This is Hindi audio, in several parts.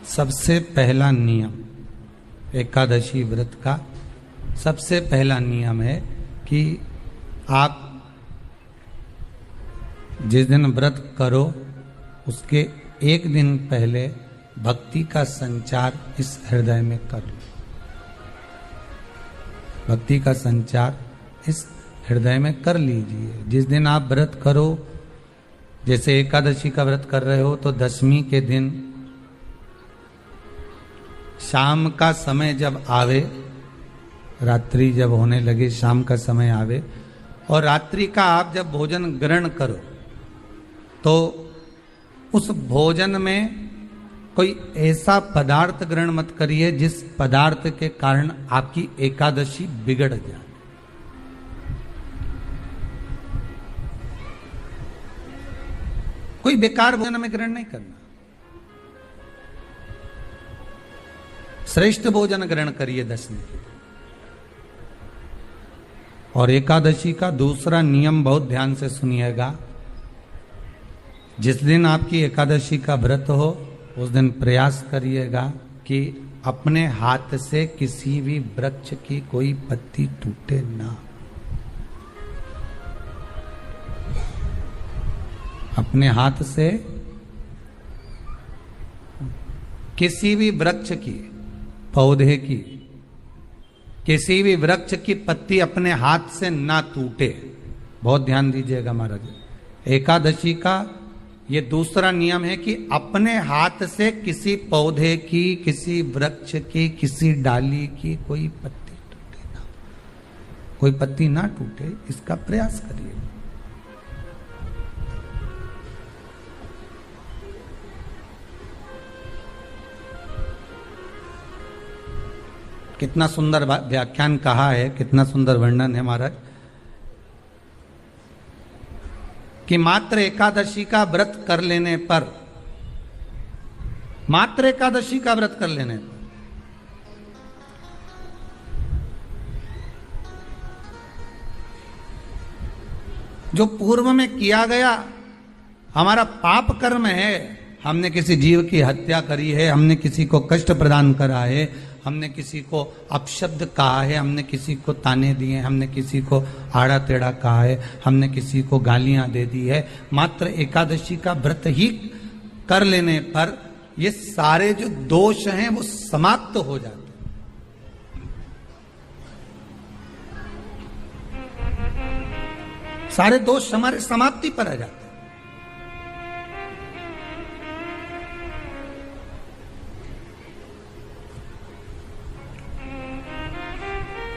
सबसे पहला नियम एकादशी व्रत का सबसे पहला नियम है कि आप जिस दिन व्रत करो उसके एक दिन पहले भक्ति का संचार इस हृदय में कर लो। भक्ति का संचार इस हृदय में कर लीजिए। जिस दिन आप व्रत करो, जैसे एकादशी का व्रत कर रहे हो तो दशमी के दिन शाम का समय जब आवे, रात्रि जब होने लगे, शाम का समय आवे और रात्रि का आप जब भोजन ग्रहण करो तो उस भोजन में कोई ऐसा पदार्थ ग्रहण मत करिए जिस पदार्थ के कारण आपकी एकादशी बिगड़ जाए। कोई बेकार भोजन में ग्रहण नहीं करना, श्रेष्ठ भोजन ग्रहण करिए दशमी के। और एकादशी का दूसरा नियम बहुत ध्यान से सुनिएगा। जिस दिन आपकी एकादशी का व्रत हो उस दिन प्रयास करिएगा कि अपने हाथ से किसी भी वृक्ष की कोई पत्ती टूटे ना। अपने हाथ से किसी भी वृक्ष की, पौधे की, किसी भी वृक्ष की पत्ती अपने हाथ से ना टूटे। बहुत ध्यान दीजिएगा महाराज। एकादशी का ये दूसरा नियम है कि अपने हाथ से किसी पौधे की, किसी वृक्ष की, किसी डाली की कोई पत्ती टूटे ना, कोई पत्ती ना टूटे, इसका प्रयास करिए। कितना सुंदर व्याख्यान कहा है, कितना सुंदर वर्णन है महाराज कि मात्र एकादशी का व्रत कर लेने पर, मात्र एकादशी का व्रत कर लेने पर जो पूर्व में किया गया हमारा पाप कर्म है, हमने किसी जीव की हत्या करी है, हमने किसी को कष्ट प्रदान करा है, हमने किसी को अपशब्द कहा है, हमने किसी को ताने दिए, हमने किसी को आड़ा टेढ़ा कहा है, हमने किसी को गालियां दे दी है, मात्र एकादशी का व्रत ही कर लेने पर ये सारे जो दोष हैं वो समाप्त हो जाते हैं। सारे दोष हमारे समाप्ति पर आ जाते हैं।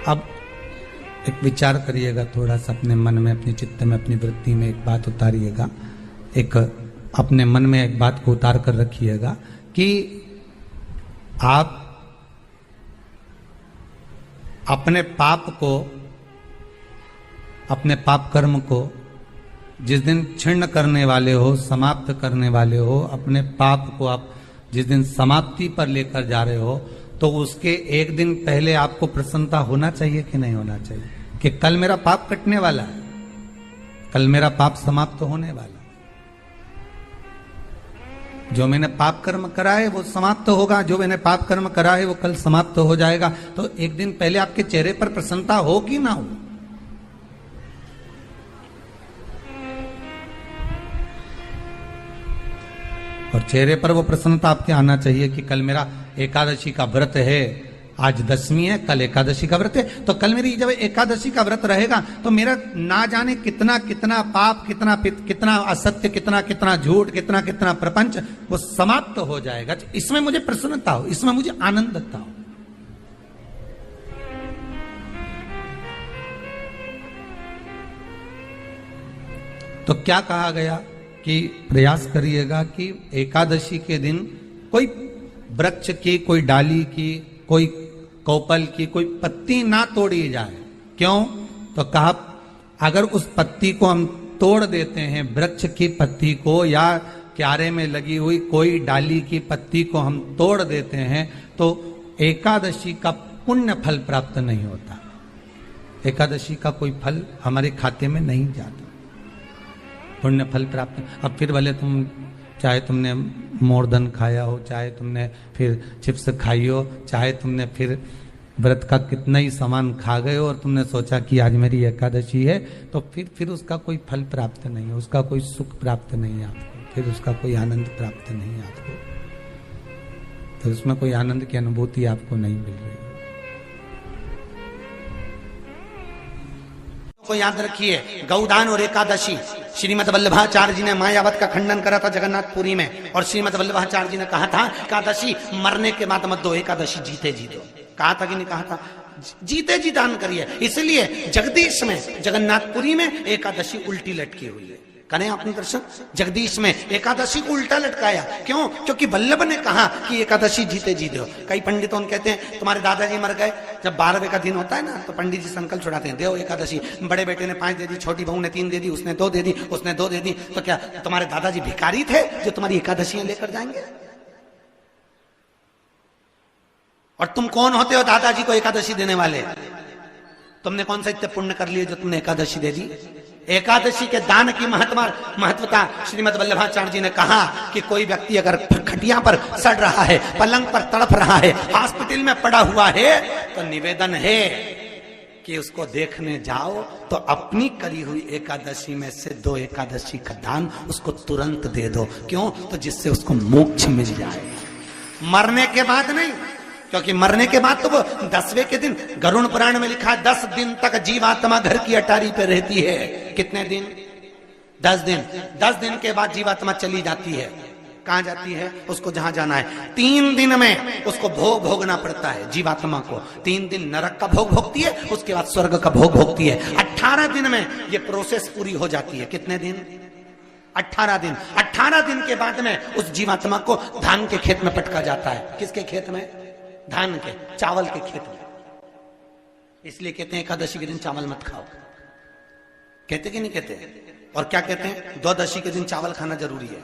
अब एक विचार करिएगा थोड़ा सा अपने मन में, अपने चित्त में, अपनी वृत्ति में एक बात उतारिएगा। एक अपने मन में एक बात को उतार कर रखिएगा कि आप अपने पाप को, अपने पाप कर्म को जिस दिन क्षीण करने वाले हो, समाप्त करने वाले हो, अपने पाप को आप जिस दिन समाप्ति पर लेकर जा रहे हो तो उसके एक दिन पहले आपको प्रसन्नता होना चाहिए कि नहीं होना चाहिए कि कल मेरा पाप कटने वाला है, कल मेरा पाप समाप्त होने वाला है। जो मैंने पाप कर्म करा है वो समाप्त होगा, जो मैंने पाप कर्म करा है वो कल समाप्त हो जाएगा। तो एक दिन पहले आपके चेहरे पर प्रसन्नता हो कि ना हो? और चेहरे पर वो प्रसन्नता आपके आना चाहिए कि कल मेरा एकादशी का व्रत है, आज दशमी है, कल एकादशी का व्रत है, तो कल मेरी जब एकादशी का व्रत रहेगा तो मेरा ना जाने कितना कितना पाप, कितना असत्य, कितना झूठ, कितना प्रपंच वो समाप्त हो जाएगा। इसमें मुझे प्रसन्नता हो, इसमें मुझे आनंदता हो। तो क्या कहा गया कि प्रयास करिएगा कि एकादशी के दिन कोई वृक्ष की, कोई डाली की, कोई कोपल की कोई पत्ती ना तोड़ी जाए। क्यों? तो कहा अगर उस पत्ती को हम तोड़ देते हैं, वृक्ष की पत्ती को या क्यारे में लगी हुई कोई डाली की पत्ती को हम तोड़ देते हैं तो एकादशी का पुण्य फल प्राप्त नहीं होता, एकादशी का कोई फल हमारे खाते में नहीं जाता, पुण्य फल प्राप्त। अब फिर भले तुम चाहे तुमने मोर दन खाया हो, चाहे तुमने फिर चिप्स खाई हो, चाहे तुमने फिर व्रत का कितना ही सामान खा गए हो और तुमने सोचा कि आज मेरी एकादशी है, तो फिर उसका कोई फल प्राप्त नहीं है, उसका कोई सुख प्राप्त नहीं है आपको, फिर उसका कोई आनंद प्राप्त नहीं है आपको, तो उसमें कोई आनंद की अनुभूति आपको नहीं मिल रही। को याद रखिए, गौदान और एकादशी, श्रीमद वल्लभाचार्य जी ने मायावत का खंडन करा था जगन्नाथपुरी में, और श्रीमद वल्लभाचार्य जी ने कहा था एकादशी मरने के बाद मत दो, एकादशी जीते जी दो। कहा था कि नहीं कहा था? जीते जी दान करिए। इसलिए जगदीश में, जगन्नाथपुरी में एकादशी उल्टी लटकी हुई है। करें आपने दर्शन? जगदीश में एकादशी को उल्टा लटकाया, क्यों? क्योंकि वल्लभ ने कहा कि एकादशी जीते जी दो। कई पंडितों कहते हैं तुम्हारे दादाजी मर गए, जब 12वें का दिन होता है ना, तो पंडित जी संकल्प छुड़ाते हैं, देव एकादशी। बड़े बेटे ने 5 दे दी, छोटी बहू ने 3 दे दी, उसने 2 दे दी, उसने 2 दे दी, तो क्या तुम्हारे दादाजी भिखारी थे जो तुम्हारी एकादशियां लेकर जाएंगे? और तुम कौन होते हो दादाजी को एकादशी देने वाले? तुमने कौन सा इतने पुण्य कर लिए जो तुमने एकादशी दे दी? एकादशी के दान की महत्वता श्रीमद वल्लभाचार्य जी ने कहा कि कोई व्यक्ति अगर खटिया पर सड़ रहा है, पलंग पर तड़प रहा है, हॉस्पिटल में पड़ा हुआ है, तो निवेदन है कि उसको देखने जाओ तो अपनी करी हुई एकादशी में से 2 एकादशी का दान उसको तुरंत दे दो। क्यों? तो जिससे उसको मोक्ष मिल जाए, मरने के बाद नहीं। क्योंकि मरने के बाद तो वो 10वें के दिन, गरुड़ पुराण में लिखा है 10 दिन तक जीवात्मा घर की अटारी पे रहती है। कितने दिन? 10 दिन। 10 दिन के बाद जीवात्मा चली जाती है। कहां जाती है? उसको जहां जाना है। 3 दिन में उसको भोग भोगना पड़ता है जीवात्मा को। 3 दिन नरक का भोग भोगती है, उसके बाद स्वर्ग का भोग भोगती है। 18 दिन में ये प्रोसेस पूरी हो जाती है। कितने दिन? 18 दिन। 18 दिन के बाद में उस जीवात्मा को धान के खेत में पटका जाता है। किसके खेत में? धान के, चावल के खेत में। इसलिए कहते हैं एकादशी के दिन चावल मत खाओ। कहते कि नहीं कहते? और क्या कहते हैं? द्वादशी के दिन चावल खाना जरूरी है।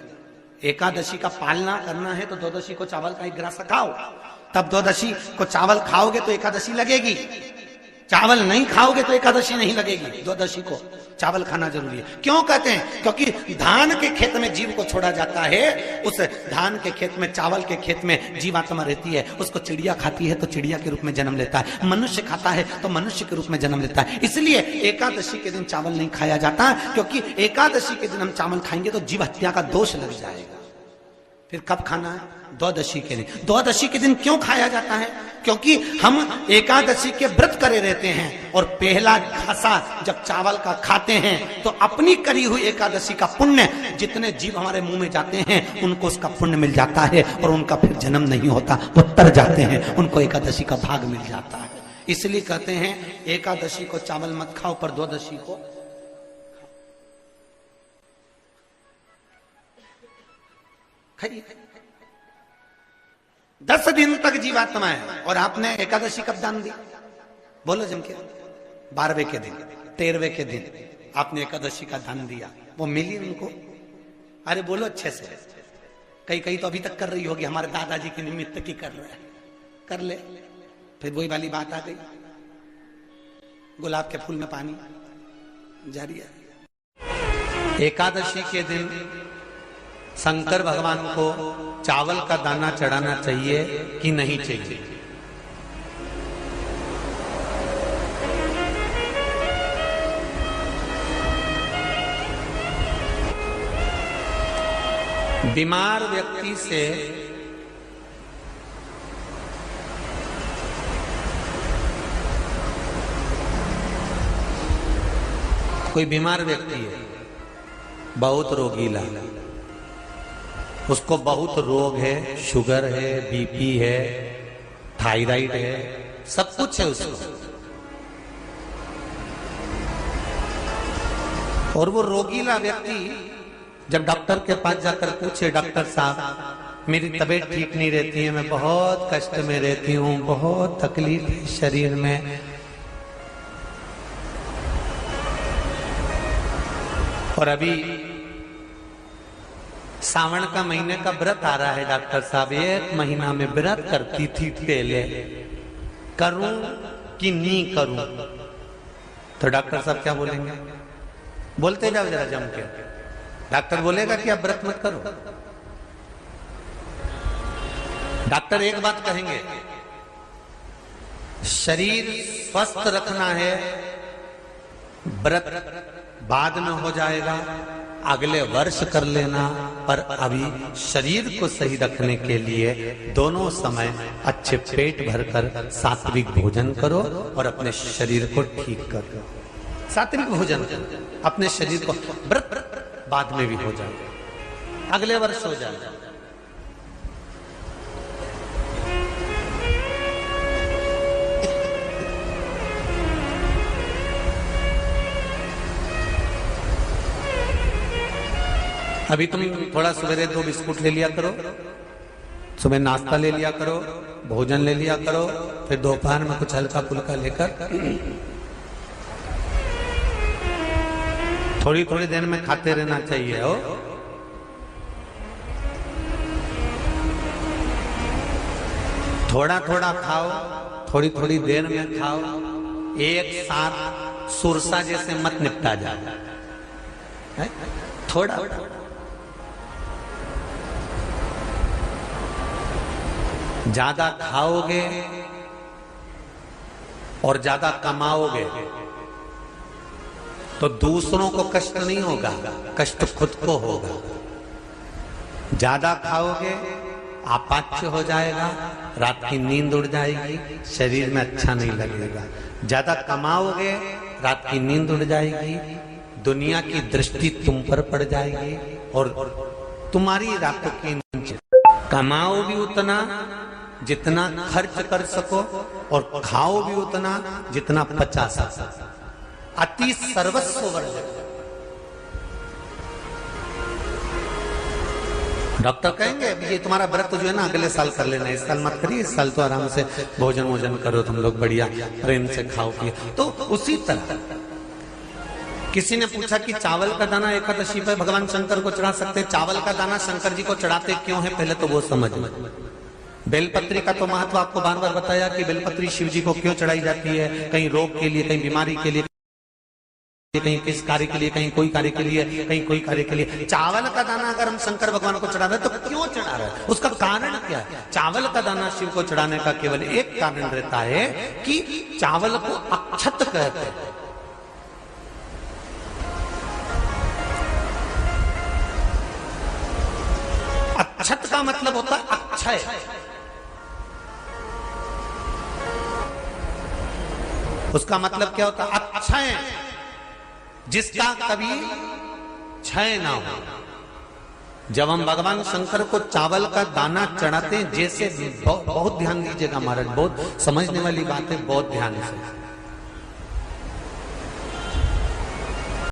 एकादशी का पालना करना है तो द्वादशी को चावल का 1 गिलास खाओ, तब द्वादशी को चावल खाओगे तो एकादशी लगेगी। चावल नहीं खाओगे तो एकादशी नहीं लगेगी। द्वादशी को चावल खाना जरूरी है। क्यों कहते हैं? क्योंकि धान के खेत में जीव को छोड़ा जाता है, उस धान के खेत में, चावल के खेत में जीवात्मा रहती है। उसको चिड़िया खाती है तो चिड़िया के रूप में जन्म लेता है, मनुष्य खाता है तो मनुष्य के रूप में जन्म लेता है। इसलिए एकादशी के दिन चावल नहीं खाया जाता, क्योंकि एकादशी के दिन हम चावल खाएंगे तो जीव हत्या का दोष लग जाएगा। फिर कब खाना है? द्वादशी के दिन। द्वादशी के दिन क्यों खाया जाता है? क्योंकि हम एकादशी के व्रत करे रहते हैं, और पहला घासा जब चावल का खाते हैं तो अपनी करी हुई एकादशी का पुण्य, जितने जीव हमारे मुंह में जाते हैं उनको उसका पुण्य मिल जाता है, और उनका फिर जन्म नहीं होता, वो तर जाते हैं, उनको एकादशी का भाग मिल जाता है। इसलिए कहते हैं एकादशी को चावल मत खाओ, पर द्वादशी को खाइए। 10 दिन तक जीवात्मा है, और आपने एकादशी कब दान दी? बोलो जम के। 12वें के दिन, 13वें के दिन आपने एकादशी का दान दिया, वो मिली उनको? अरे बोलो अच्छे से। कई तो अभी तक कर रही होगी, हमारे दादाजी के निमित्त की कर रहे हैं, कर ले। फिर वही वाली बात आ गई, गुलाब के फूल में पानी जारी है। एकादशी के दिन शंकर भगवान को चावल का दाना चढ़ाना चाहिए कि नहीं चाहिए? बीमार व्यक्ति से कोई बीमार व्यक्ति है, बहुत रोगीला, उसको बहुत रोग है, शुगर है, बीपी है, थायराइड है, सब कुछ है उसको, और वो रोगीला व्यक्ति जब डॉक्टर के पास जाकर पूछे, डॉक्टर साहब मेरी तबीयत ठीक नहीं रहती है, मैं बहुत कष्ट में रहती हूँ, बहुत तकलीफ है शरीर में, और अभी सावन का महीने का व्रत आ रहा है डॉक्टर साहब, 1 महीना में व्रत करती थी पहले, करूं कि नहीं करूं? तो डॉक्टर साहब क्या बोलेंगे? बोलते जाओ जरा जम के। डॉक्टर बोलेगा कि आप व्रत मत करो, डॉक्टर एक बात कहेंगे, शरीर स्वस्थ रखना है, व्रत बाद में हो जाएगा, अगले वर्ष कर लेना, पर अभी शरीर को सही रखने के लिए दोनों समय अच्छे पेट भरकर सात्विक भोजन करो और अपने शरीर को ठीक करो। सात्विक भोजन करो, अपने शरीर को, व्रत बाद में भी हो जाएगा, अगले वर्ष हो जाएगा। अभी तुम थोड़ा सवेरे 2 बिस्कुट ले लिया करो, सुबह नाश्ता ले लिया करो, भोजन ले लिया करो, फिर दोपहर में कुछ हल्का फुल्का लेकर थोड़ी थोड़ी देर में खाते रहना चाहिए। हो थोड़ा थोड़ा खाओ, थोड़ी थोड़ी देर में खाओ, एक साथ सुरसा जैसे मत निपटा जाए, थोड़ा ज्यादा खाओगे और ज्यादा कमाओगे तो दूसरों को कष्ट नहीं होगा, कष्ट खुद को होगा। ज्यादा खाओगे अपाच्य हो जाएगा, रात की नींद उड़ जाएगी, शरीर में अच्छा नहीं लगेगा। ज्यादा कमाओगे, रात की नींद उड़ जाएगी, दुनिया की दृष्टि तुम पर पड़ जाएगी और तुम्हारी रातों की नींद। कमाओ भी उतना जितना खर्च कर सको और खाओ भी उतना जितना पचा सको। अति सर्वस्व वर्जक। डॉक्टर कहेंगे ये तुम्हारा व्रत जो है ना अगले साल कर लेना, इस साल मत करिए, इस साल तो आराम से भोजन वोजन करो तुम लोग, बढ़िया प्रेम से खाओ पिए। तो उसी तरह किसी ने पूछा कि चावल का दाना एकादशी पर भगवान शंकर को चढ़ा सकते, चावल का दाना शंकर जी को चढ़ाते क्यों है, पहले तो वो समझ लो। बेलपत्री का तो महत्व आपको बार बार बताया कि बेलपत्री शिव जी को क्यों चढ़ाई जाती है, कहीं रोग के लिए, कहीं बीमारी के लिए, कहीं किस कार्य के लिए, कहीं कोई कार्य के लिए, कहीं कोई कार्य के लिए। चावल का दाना अगर हम शंकर भगवान को चढ़ा रहे हैं तो क्यों चढ़ा रहे हैं, उसका कारण क्या है? चावल का दाना शिव को चढ़ाने का केवल एक कारण रहता है कि चावल को अक्षत कहते हैं। अक्षत का मतलब होता है अक्षय। उसका मतलब क्या होता है? अक्षय, जिसका कभी क्षय ना हो। जब हम भगवान शंकर को चावल का दाना चढ़ाते हैं, जैसे बहुत ध्यान दीजिएगा महाराज, बहुत समझने वाली बात है, बहुत ध्यान से।